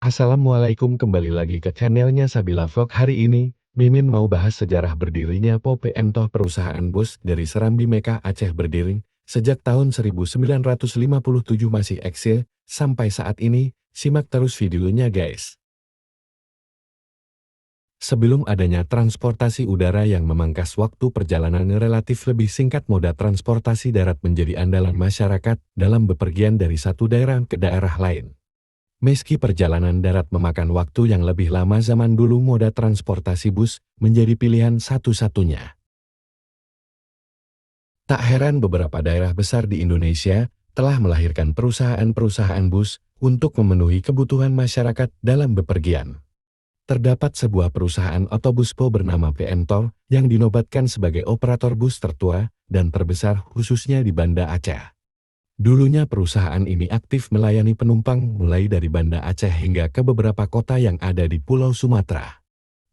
Assalamualaikum, kembali lagi ke channelnya Sabila Vlog. Hari ini, Mimin mau bahas sejarah berdirinya PMTOH, perusahaan bus dari Serambi Mekah Aceh berdiri sejak tahun 1957 masih eksil sampai saat ini. Simak terus videonya guys. Sebelum adanya transportasi udara yang memangkas waktu perjalanan relatif lebih singkat, moda transportasi darat menjadi andalan masyarakat dalam bepergian dari satu daerah ke daerah lain. Meski perjalanan darat memakan waktu yang lebih lama zaman dulu, moda transportasi bus menjadi pilihan satu-satunya. Tak heran beberapa daerah besar di Indonesia telah melahirkan perusahaan-perusahaan bus untuk memenuhi kebutuhan masyarakat dalam bepergian. Terdapat sebuah perusahaan otobuspo bernama PMTOH yang dinobatkan sebagai operator bus tertua dan terbesar khususnya di Banda Aceh. Dulunya perusahaan ini aktif melayani penumpang mulai dari Banda Aceh hingga ke beberapa kota yang ada di Pulau Sumatera.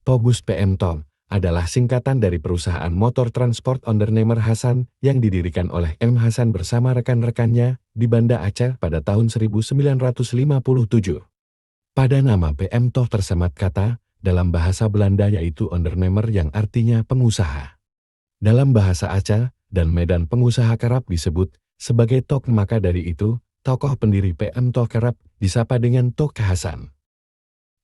Tobus PMTOH adalah singkatan dari perusahaan motor transport Ondernemer Hasan yang didirikan oleh M. Hasan bersama rekan-rekannya di Banda Aceh pada tahun 1957. Pada nama PMTOH tersemat kata dalam bahasa Belanda yaitu ondernemer yang artinya pengusaha. Dalam bahasa Aceh dan Medan pengusaha kerap disebut sebagai Tok, maka dari itu tokoh pendiri PMTOH kerap disapa dengan Tok Hasan.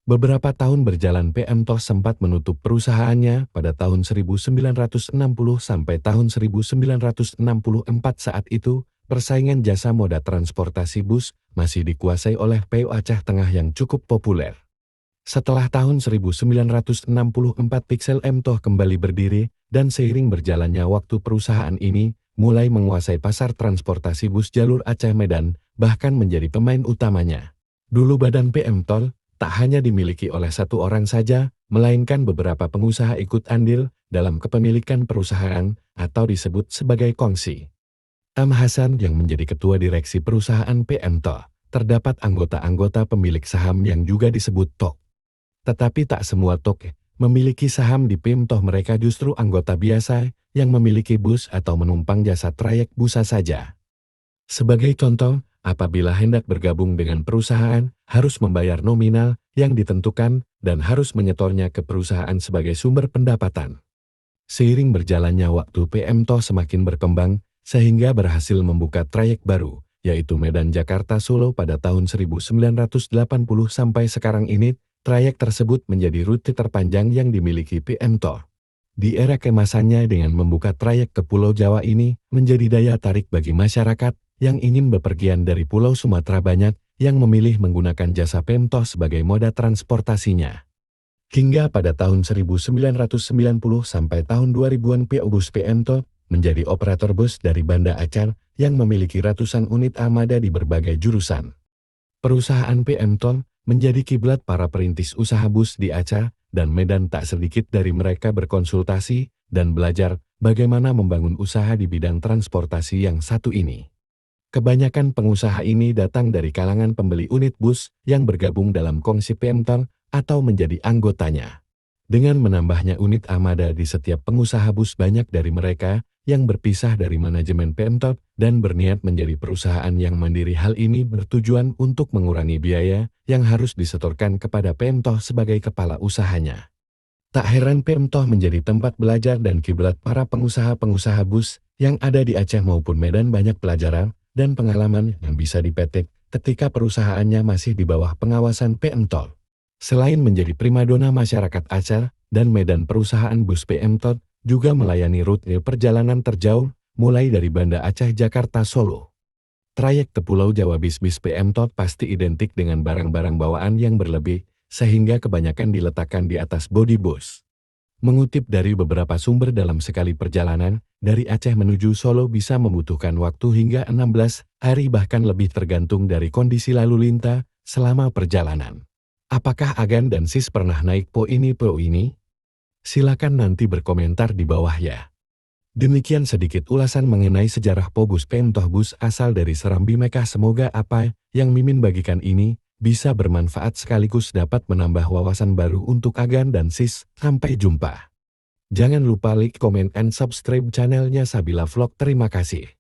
Beberapa tahun berjalan PMTOH sempat menutup perusahaannya pada tahun 1960 sampai tahun 1964. Saat itu, persaingan jasa moda transportasi bus masih dikuasai oleh PO Aceh Tengah yang cukup populer. Setelah tahun 1964 Pixel MTOH kembali berdiri dan seiring berjalannya waktu perusahaan ini mulai menguasai pasar transportasi bus jalur Aceh Medan, bahkan menjadi pemain utamanya. Dulu badan PMTOH tak hanya dimiliki oleh satu orang saja, melainkan beberapa pengusaha ikut andil dalam kepemilikan perusahaan atau disebut sebagai kongsi. M. Hasan yang menjadi ketua direksi perusahaan PMTOH, terdapat anggota-anggota pemilik saham yang juga disebut TOK. Tetapi tak semua TOK memiliki saham di PMTOH, mereka justru anggota biasa yang memiliki bus atau menumpang jasa trayek busa saja. Sebagai contoh, apabila hendak bergabung dengan perusahaan, harus membayar nominal yang ditentukan dan harus menyetornya ke perusahaan sebagai sumber pendapatan. Seiring berjalannya waktu, PMTOH semakin berkembang sehingga berhasil membuka trayek baru, yaitu Medan-Jakarta-Solo pada tahun 1980 sampai sekarang ini. Trayek tersebut menjadi rute terpanjang yang dimiliki PMTOH. Di era kemasannya dengan membuka trayek ke Pulau Jawa ini menjadi daya tarik bagi masyarakat yang ingin bepergian dari Pulau Sumatera. Banyak yang memilih menggunakan jasa PMTOH sebagai moda transportasinya. Hingga pada tahun 1990 sampai tahun 2000-an PO Bus PMTOH menjadi operator bus dari Banda Aceh yang memiliki ratusan unit armada di berbagai jurusan. Perusahaan PMTOH menjadi kiblat para perintis usaha bus di Aceh dan Medan. Tak sedikit dari mereka berkonsultasi dan belajar bagaimana membangun usaha di bidang transportasi yang satu ini. Kebanyakan pengusaha ini datang dari kalangan pembeli unit bus yang bergabung dalam kongsi PMTOH atau menjadi anggotanya. Dengan menambahnya unit armada di setiap pengusaha bus, banyak dari mereka yang berpisah dari manajemen PMTOH dan berniat menjadi perusahaan yang mandiri. Hal ini bertujuan untuk mengurangi biaya yang harus disetorkan kepada PMTOH sebagai kepala usahanya. Tak heran PMTOH menjadi tempat belajar dan kiblat para pengusaha-pengusaha bus yang ada di Aceh maupun Medan. Banyak pelajaran dan pengalaman yang bisa dipetik ketika perusahaannya masih di bawah pengawasan PMTOH. Selain menjadi primadona masyarakat Aceh dan Medan, perusahaan bus PMTOH juga melayani rute perjalanan terjauh mulai dari Banda Aceh Jakarta Solo. Trayek ke Pulau Jawa bis-bis PMTOH pasti identik dengan barang-barang bawaan yang berlebih, sehingga kebanyakan diletakkan di atas bodi bus. Mengutip dari beberapa sumber, dalam sekali perjalanan dari Aceh menuju Solo bisa membutuhkan waktu hingga 16 hari bahkan lebih tergantung dari kondisi lalu lintas selama perjalanan. Apakah Agan dan Sis pernah naik po ini? Silakan nanti berkomentar di bawah ya. Demikian sedikit ulasan mengenai sejarah po bus PMTOH, bus asal dari Serambi Mekah. Semoga apa yang Mimin bagikan ini bisa bermanfaat sekaligus dapat menambah wawasan baru untuk Agan dan Sis. Sampai jumpa. Jangan lupa like, comment, and subscribe channelnya Sabila Vlog. Terima kasih.